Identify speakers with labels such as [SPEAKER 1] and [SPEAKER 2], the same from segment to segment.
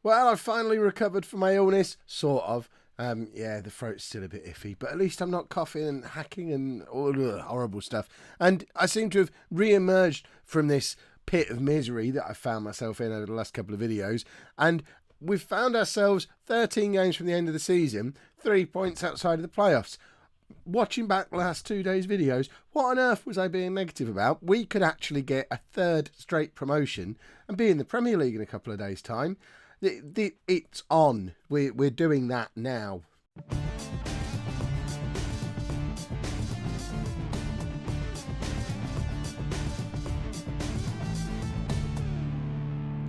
[SPEAKER 1] Well, I finally recovered from my illness, sort of. Yeah, the throat's still a bit iffy, but at least I'm not coughing and hacking and all the horrible stuff. And I seem to have re-emerged from this pit of misery that I found myself in over the last couple of videos. And we've found ourselves 13 games from the end of the season, 3 points outside of the playoffs. Watching back the last 2 days' videos, what on earth was I being negative about? We could actually get a third straight promotion and be in the Premier League in a couple of days' time. It's on. We're doing that now.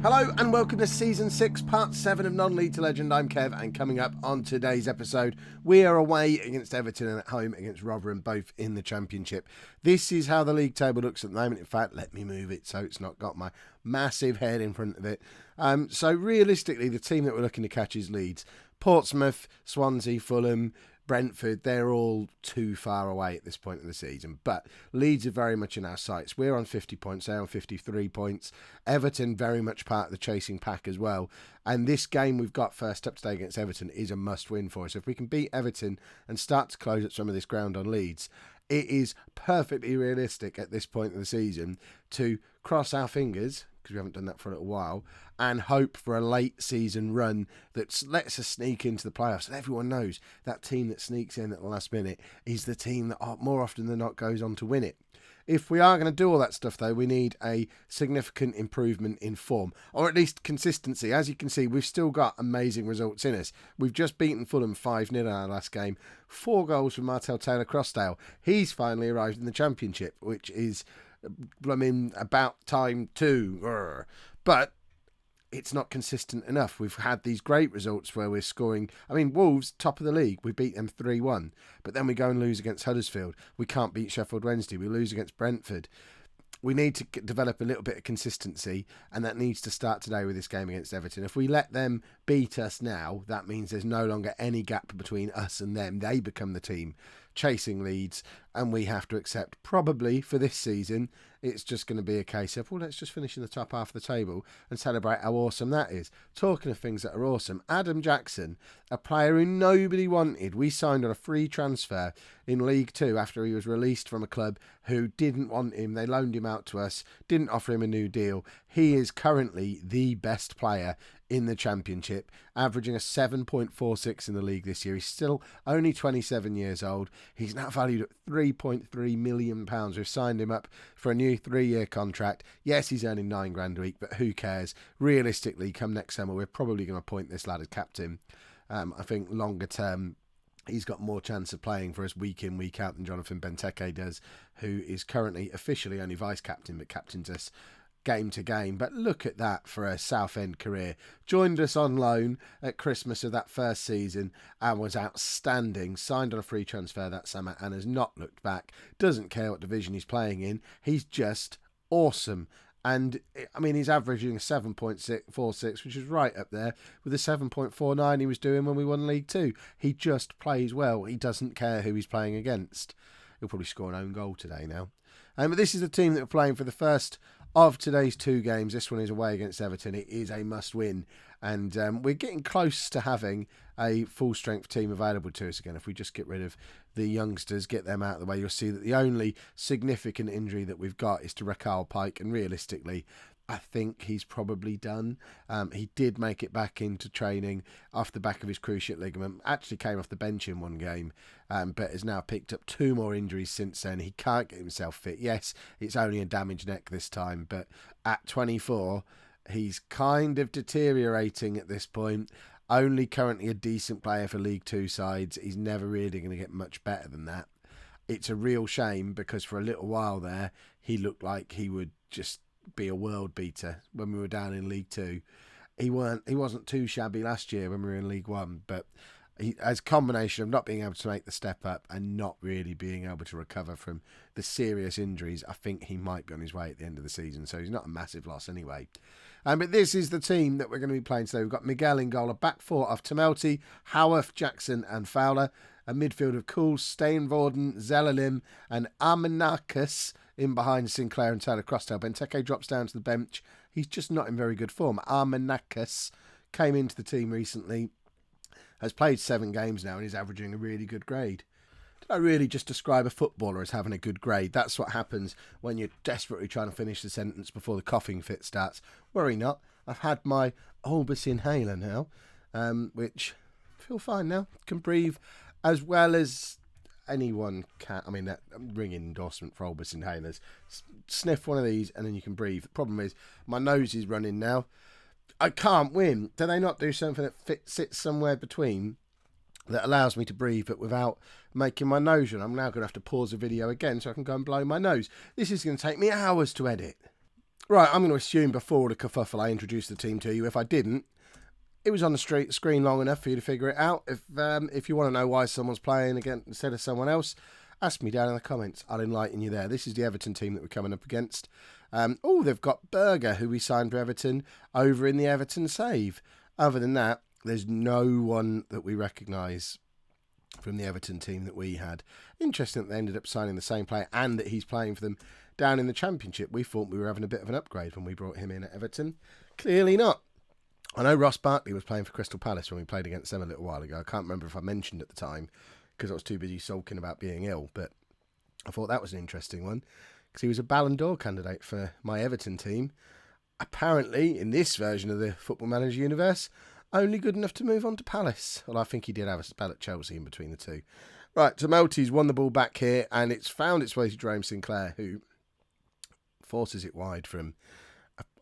[SPEAKER 1] Hello and welcome to Season 6, Part 7 of Non-League to Legend. I'm Kev, and coming up on today's episode, we are away against Everton and at home against Rotherham, both in the Championship. This is how the league table looks at the moment. In fact, let me move it so it's not got my massive head in front of it. So realistically, the team that we're looking to catch is Leeds. Portsmouth, Swansea, Fulham, Brentford, they're all too far away at this point of the season. But Leeds are very much in our sights. We're on 50 points, they're on 53 points. Everton very much part of the chasing pack as well. And this game we've got first up today against Everton is a must-win for us. If we can beat Everton and start to close up some of this ground on Leeds, it is perfectly realistic at this point of the season to cross our fingers, because we haven't done that for a little while, and hope for a late season run that lets us sneak into the playoffs. And everyone knows that team that sneaks in at the last minute is the team that more often than not goes on to win it. If we are going to do all that stuff, though, we need a significant improvement in form, or at least consistency. As you can see, we've still got amazing results in us. We've just beaten Fulham 5-0 in our last game. 4 goals from Martel Taylor-Crossdale. He's finally arrived in the Championship, which is, about time too. But it's not consistent enough. We've had these great results where we're scoring. Wolves, top of the league, we beat them 3-1. But then we go and lose against Huddersfield. We can't beat Sheffield Wednesday. We lose against Brentford. We need to develop a little bit of consistency, and that needs to start today with this game against Everton. If we let them beat us now, that means there's no longer any gap between us and them. They become the team chasing Leeds, and we have to accept, probably for this season, it's just going to be a case of, well, let's just finish in the top half of the table and celebrate how awesome that is. Talking of things that are awesome, Adam Jackson, a player who nobody wanted, we signed on a free transfer in League 2 after he was released from a club who didn't want him. They loaned him out to us, didn't offer him a new deal. He is currently the best player in the Championship, averaging a 7.46 in the league this year. He's still only 27 years old. He's now valued at £3.3 million. We've signed him up for a new 3-year contract. Yes, he's earning £9,000 a week, but who cares? Realistically, come next summer, we're probably going to appoint this lad as captain. I think longer term, he's got more chance of playing for us week in, week out than Jonathan Benteke does, who is currently officially only vice-captain, but captains us game to game. But look at that for a Southend career. Joined us on loan at Christmas of that first season and was outstanding. Signed on a free transfer that summer and has not looked back. Doesn't care what division he's playing in. He's just awesome. And he's averaging a 7.46, which is right up there with the 7.49 he was doing when we won League 2. He just plays well. He doesn't care who he's playing against. He'll probably score an own goal today now. But this is the team that we're playing for the first of today's 2 games. This one is away against Everton. It is a must-win. And we're getting close to having a full-strength team available to us again. If we just get rid of the youngsters, get them out of the way, you'll see that the only significant injury that we've got is to Raquel Pike. And realistically, I think he's probably done. He did make it back into training off the back of his cruciate ligament. Actually came off the bench in one game, but has now picked up 2 more injuries since then. He can't get himself fit. Yes, it's only a damaged neck this time, but at 24, he's kind of deteriorating at this point. Only currently a decent player for League 2 sides. He's never really going to get much better than that. It's a real shame because for a little while there, he looked like he would just be a world beater when we were down in League 2. He wasn't too shabby last year when we were in League 1, but he, as a combination of not being able to make the step up and not really being able to recover from the serious injuries, I think he might be on his way at the end of the season, so he's not a massive loss anyway. But this is the team that we're going to be playing today. We've got Miguel in goal, a back 4 of Tamelty, Howarth, Jackson and Fowler, a midfield of Cool, Steenvoorden, Zelalim and Armenakis in behind Sinclair and Taylor Crossdale. Benteke drops down to the bench. He's just not in very good form. Armenakis came into the team recently, has played 7 games now and is averaging a really good grade. Did I really just describe a footballer as having a good grade? That's what happens when you're desperately trying to finish the sentence before the coughing fit starts. Worry not, I've had my Olbus inhaler now, which I feel fine now. Can breathe as well as anyone can. I mean, that ringing endorsement for Olbus inhalers. Sniff one of these and then you can breathe. The problem is my nose is running now. I can't win. Do they not do something that sits somewhere between that allows me to breathe but without making my nose run? I'm now going to have to pause the video again so I can go and blow my nose. This is going to take me hours to edit. Right, I'm going to assume before the kerfuffle I introduced the team to you. If I didn't, it was on the screen long enough for you to figure it out. If you want to know why someone's playing again instead of someone else, ask me down in the comments. I'll enlighten you there. This is the Everton team that we're coming up against. They've got Berger, who we signed for Everton, over in the Everton save. Other than that, there's no one that we recognise from the Everton team that we had. Interesting that they ended up signing the same player and that he's playing for them down in the Championship. We thought we were having a bit of an upgrade when we brought him in at Everton. Clearly not. I know Ross Barkley was playing for Crystal Palace when we played against them a little while ago. I can't remember if I mentioned at the time because I was too busy sulking about being ill, but I thought that was an interesting one because he was a Ballon d'Or candidate for my Everton team. Apparently, in this version of the Football Manager universe, only good enough to move on to Palace. Well, I think he did have a spell at Chelsea in between the two. Right, so Melty's won the ball back here, and it's found its way to Jerome Sinclair, who forces it wide from...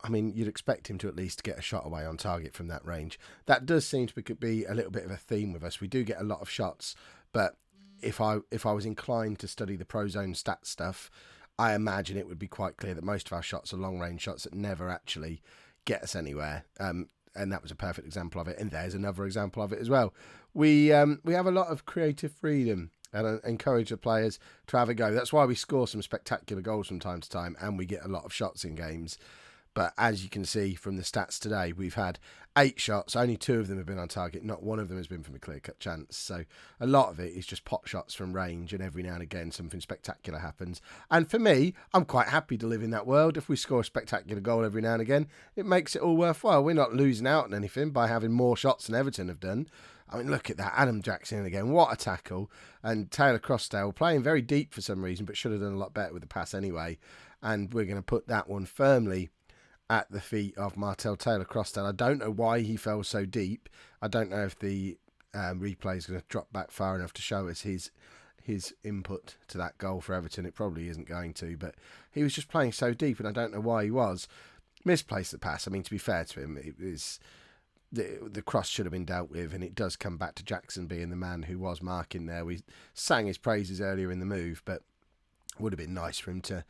[SPEAKER 1] I mean, you'd expect him to at least get a shot away on target from that range. That does seem to be a little bit of a theme with us. We do get a lot of shots, but if I was inclined to study the Prozone stat stuff, I imagine it would be quite clear that most of our shots are long-range shots that never actually get us anywhere. And that was a perfect example of it. And there's another example of it as well. We have a lot of creative freedom and encourage the players to have a go. That's why we score some spectacular goals from time to time and we get a lot of shots in games. But as you can see from the stats today, we've had 8 shots. Only 2 of them have been on target. Not one of them has been from a clear-cut chance. So a lot of it is just pot shots from range, and every now and again something spectacular happens. And for me, I'm quite happy to live in that world. If we score a spectacular goal every now and again, it makes it all worthwhile. We're not losing out on anything by having more shots than Everton have done. I mean, look at that. Adam Jackson again. What a tackle. And Taylor Crossdale playing very deep for some reason, but should have done a lot better with the pass anyway. And we're going to put that one firmly at the feet of Martel Taylor Crossdale. I don't know why he fell so deep. I don't know if the replay is going to drop back far enough to show us his input to that goal for Everton. It probably isn't going to, but he was just playing so deep, and I don't know why he was. Misplaced the pass. I mean, to be fair to him, it was the cross should have been dealt with, and it does come back to Jackson being the man who was marking there. We sang his praises earlier in the move, but it would have been nice for him to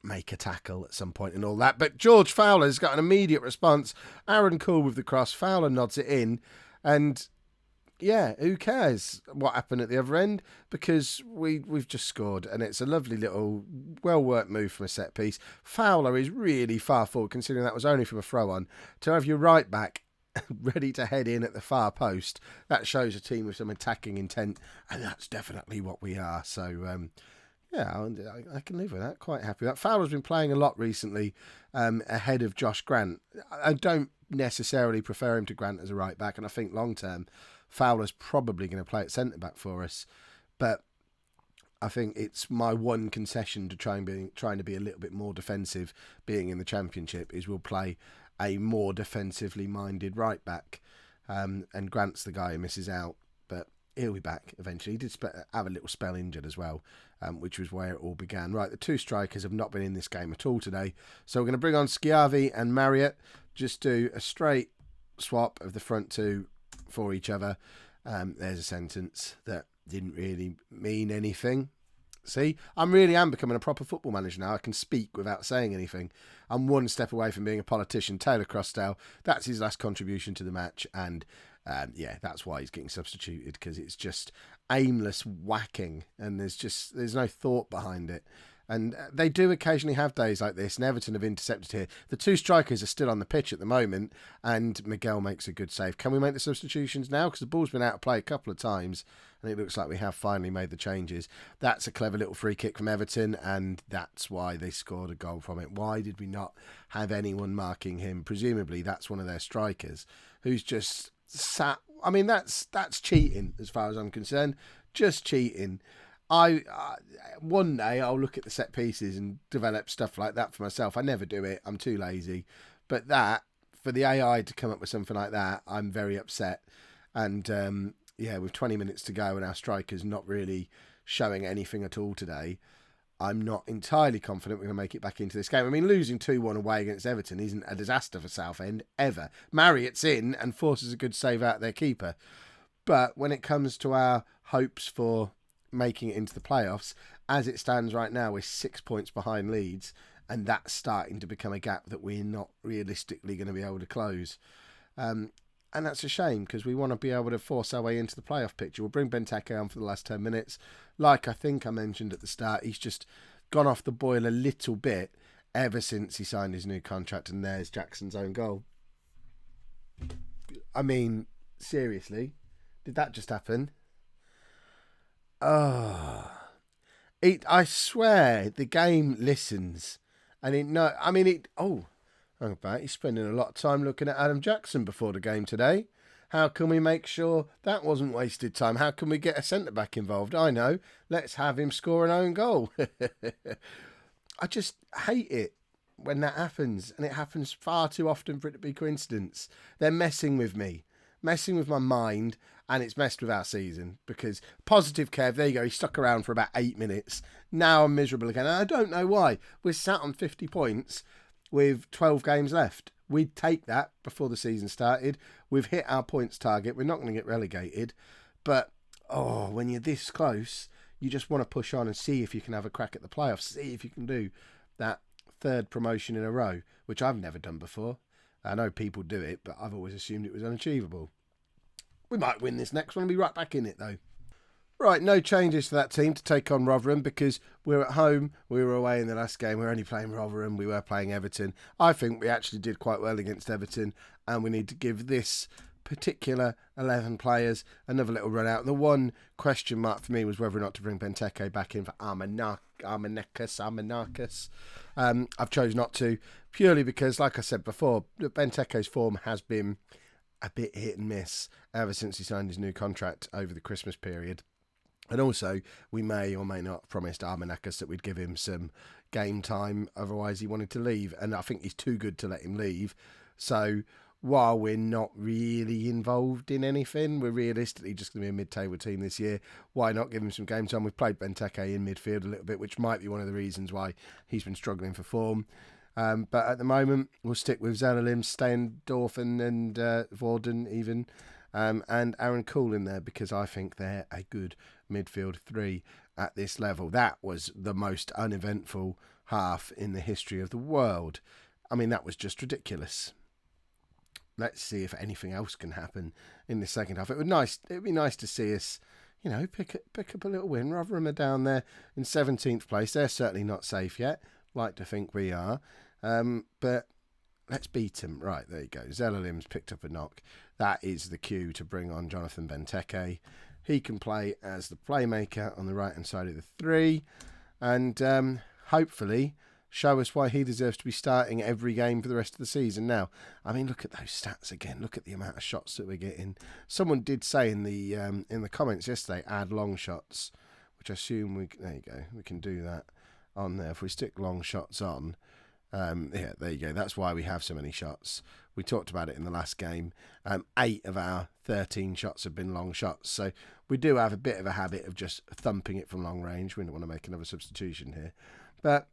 [SPEAKER 1] make a tackle at some point and all that. But George Fowler's got an immediate response. Aaron Cool with the cross. Fowler nods it in. And yeah, who cares what happened at the other end? Because we've just scored, and it's a lovely little well-worked move from a set piece. Fowler is really far forward, considering that was only from a throw-on. To have your right back ready to head in at the far post, that shows a team with some attacking intent, and that's definitely what we are. So, yeah, I can live with that. Quite happy with that. Fowler's been playing a lot recently ahead of Josh Grant. I don't necessarily prefer him to Grant as a right back, and I think long term Fowler's probably going to play at centre back for us. But I think it's my one concession to trying to be a little bit more defensive, being in the Championship, is we'll play a more defensively minded right back, and Grant's the guy who misses out, but he'll be back eventually. He did have a little spell injured as well, which was where it all began. Right, the 2 strikers have not been in this game at all today. So we're going to bring on Schiavi and Marriott. Just do a straight swap of the front 2 for each other. There's a sentence that didn't really mean anything. See, I really am becoming a proper football manager now. I can speak without saying anything. I'm one step away from being a politician. Taylor Crossdale, that's his last contribution to the match. And yeah, that's why he's getting substituted, because it's just aimless whacking and there's no thought behind it. And they do occasionally have days like this, and Everton have intercepted here. The two strikers are still on the pitch at the moment, and Miguel makes a good save. Can we make the substitutions now? Because the ball's been out of play a couple of times, and it looks like we have finally made the changes. That's a clever little free kick from Everton, and that's why they scored a goal from it. Why did we not have anyone marking him? Presumably that's one of their strikers who's just sat. I mean, that's cheating as far as I'm concerned. Just cheating. One day I'll look at the set pieces and develop stuff like that for myself. I never do it. I'm too lazy. But for the AI to come up with something like that, I'm very upset. And with 20 minutes to go and our strikers not really showing anything at all today, I'm not entirely confident we're going to make it back into this game. I mean, losing 2-1 away against Everton isn't a disaster for Southend, ever. Marriott's in and forces a good save out of their keeper. But when it comes to our hopes for making it into the playoffs, as it stands right now, we're 6 points behind Leeds, and that's starting to become a gap that we're not realistically going to be able to close. And that's a shame, because we want to be able to force our way into the playoff picture. We'll bring Benteke on for the last 10 minutes. Like I think I mentioned at the start, he's just gone off the boil a little bit ever since he signed his new contract, and there's Jackson's own goal. I mean, seriously, did that just happen? Oh, I swear the game listens, and hang about, he's spending a lot of time looking at Adam Jackson before the game today. How can we make sure that wasn't wasted time? How can we get a centre-back involved? I know, let's have him score an own goal. I just hate it when that happens, and it happens far too often for it to be coincidence. They're messing with me, messing with my mind, and it's messed with our season, because positive Kev, there you go, he stuck around for about 8 minutes. Now I'm miserable again, and I don't know why. We're sat on 50 points with 12 games left. We'd take that before the season started. We've hit our points target. We're not going to get relegated. But, when you're this close, you just want to push on and see if you can have a crack at the playoffs. See if you can do that third promotion in a row, which I've never done before. I know people do it, but I've always assumed it was unachievable. We might win this next one and be right back in it, though. Right, no changes to that team to take on Rotherham, because we're at home. We were away in the last game. We were only playing Rotherham. We were playing Everton. I think we actually did quite well against Everton, and we need to give this particular 11 players another little run out. The one question mark for me was whether or not to bring Benteke back in for Armanakis. I've chosen not to, purely because, like I said before, Benteke's form has been a bit hit and miss ever since he signed his new contract over the Christmas period. And also, we may or may not have promised Armanakis that we'd give him some game time, otherwise he wanted to leave. And I think he's too good to let him leave. So, while we're not really involved in anything, we're realistically just going to be a mid-table team this year. Why not give him some game time? We've played Benteke in midfield a little bit, which might be one of the reasons why he's been struggling for form. But at the moment, we'll stick with Zelalim, Steindorfen and Vorden even, and Aaron Cool in there, because I think they're a good midfield three at this level. That was the most uneventful half in the history of the world. I mean, that was just ridiculous. Let's see if anything else can happen in the second half. It would be nice to see us, pick up a little win. Rotherham are down there in 17th place. They're certainly not safe yet. Like to think we are. But let's beat them. Right, there you go. Zelalim's picked up a knock. That is the cue to bring on Jonathan Benteke. He can play as the playmaker on the right-hand side of the three. And hopefully show us why he deserves to be starting every game for the rest of the season. Now, I mean, look at those stats again. Look at the amount of shots that we're getting. Someone did say in the comments yesterday, add long shots, which I assume there you go. We can do that on there. If we stick long shots on, there you go. That's why we have so many shots. We talked about it in the last game. 8 of our 13 shots have been long shots. So we do have a bit of a habit of just thumping it from long range. We don't want to make another substitution here. But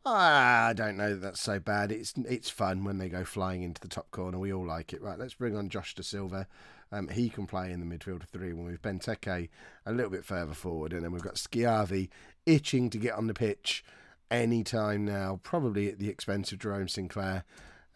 [SPEAKER 1] I don't know that that's so bad. It's fun when they go flying into the top corner. We all like it. Right, let's bring on Josh Da Silva. He can play in the midfield of three. When we've Benteke a little bit further forward, and then we've got Schiavi itching to get on the pitch any time now, probably at the expense of Jerome Sinclair.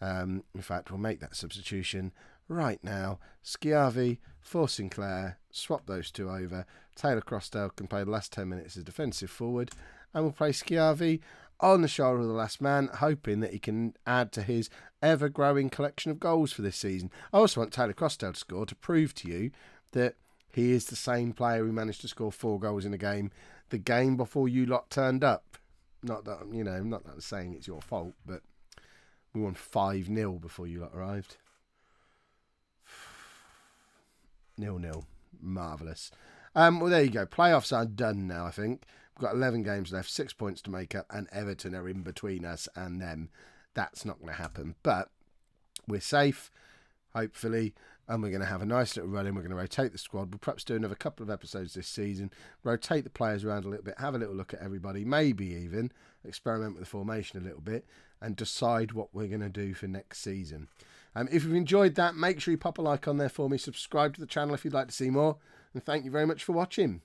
[SPEAKER 1] In fact, we'll make that substitution right now. Schiavi for Sinclair. Swap those two over. Taylor Crossdale can play the last 10 minutes as defensive forward. and we'll play Schiavi on the shoulder of the last man, hoping that he can add to his ever-growing collection of goals for this season. I also want Taylor Crosdale to score to prove to you that he is the same player who managed to score 4 goals in a game the game before you lot turned up. Not that, not that I'm saying it's your fault, but we won 5-0 before you lot arrived. 0-0. Marvellous. Well, there you go. Playoffs are done now, I think. We've got 11 games left, 6 points to make up, and Everton are in between us and them. That's not going to happen. But we're safe, hopefully, and we're going to have a nice little run in. We're going to rotate the squad. We'll perhaps do another couple of episodes this season, rotate the players around a little bit, have a little look at everybody, maybe even experiment with the formation a little bit, and decide what we're going to do for next season. If you've enjoyed that, make sure you pop a like on there for me. Subscribe to the channel if you'd like to see more. And thank you very much for watching.